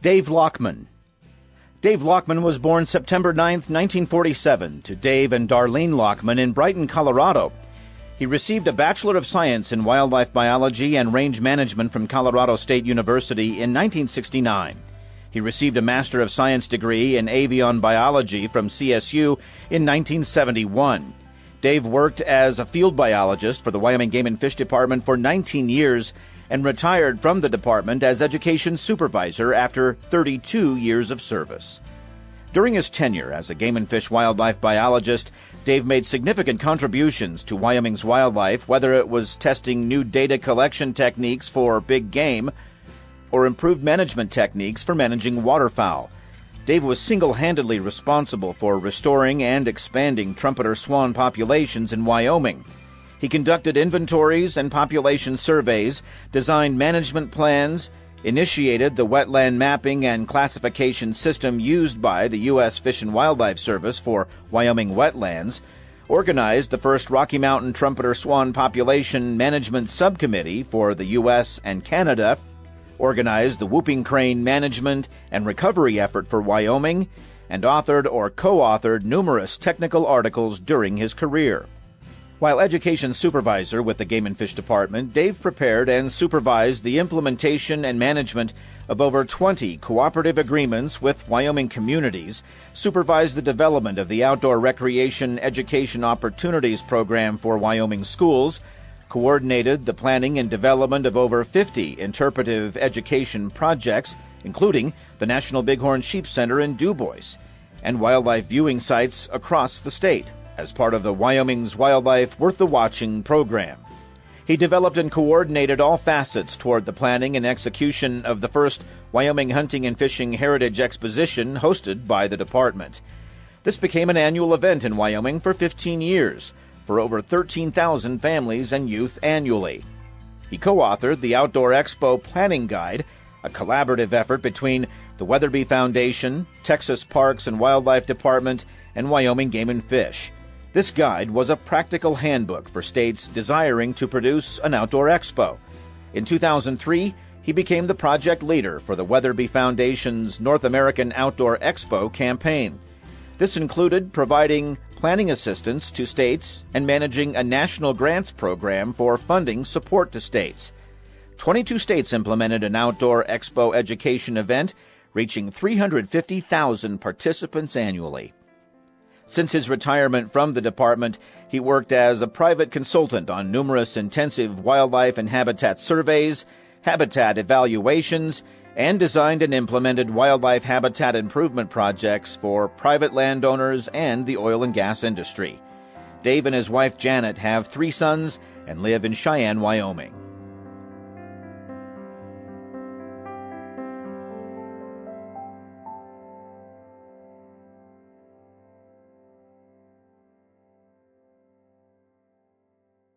Dave Lockman. Dave Lockman was born September 9, 1947, to Dave and Darlene Lockman in Brighton, Colorado. He received a Bachelor of Science in Wildlife Biology and Range Management from Colorado State University in 1969. He received a Master of Science degree in Avian Biology from CSU in 1971. Dave worked as a field biologist for the Wyoming Game and Fish Department for 19 years and retired from the department as education supervisor after 32 years of service. During his tenure as a game and fish wildlife biologist, Dave made significant contributions to Wyoming's wildlife, whether it was testing new data collection techniques for big game or improved management techniques for managing waterfowl. Dave was single-handedly responsible for restoring and expanding trumpeter swan populations in Wyoming. He conducted inventories and population surveys, designed management plans, initiated the wetland mapping and classification system used by the U.S. Fish and Wildlife Service for Wyoming wetlands, organized the first Rocky Mountain trumpeter swan population management subcommittee for the U.S. and Canada, organized the whooping crane management and recovery effort for Wyoming, and authored or co-authored numerous technical articles during his career. While education supervisor with the Game and Fish Department, Dave prepared and supervised the implementation and management of over 20 cooperative agreements with Wyoming communities, supervised the development of the Outdoor Recreation Education Opportunities Program for Wyoming schools, coordinated the planning and development of over 50 interpretive education projects, including the National Bighorn Sheep Center in DuBois, and wildlife viewing sites across the state as part of the Wyoming's Wildlife Worth the Watching program. He developed and coordinated all facets toward the planning and execution of the first Wyoming Hunting and Fishing Heritage Exposition hosted by the department. This became an annual event in Wyoming for 15 years, for over 13,000 families and youth annually. He co-authored the Outdoor Expo Planning Guide, a collaborative effort between the Weatherby Foundation, Texas Parks and Wildlife Department, and Wyoming Game and Fish. This guide was a practical handbook for states desiring to produce an outdoor expo. In 2003, he became the project leader for the Weatherby Foundation's North American Outdoor Expo campaign. This included providing planning assistance to states and managing a national grants program for funding support to states. 22 states implemented an outdoor expo education event, reaching 350,000 participants annually. Since his retirement from the department, he worked as a private consultant on numerous intensive wildlife and habitat surveys, habitat evaluations, and designed and implemented wildlife habitat improvement projects for private landowners and the oil and gas industry. Dave and his wife Janet have 3 sons and live in Cheyenne, Wyoming.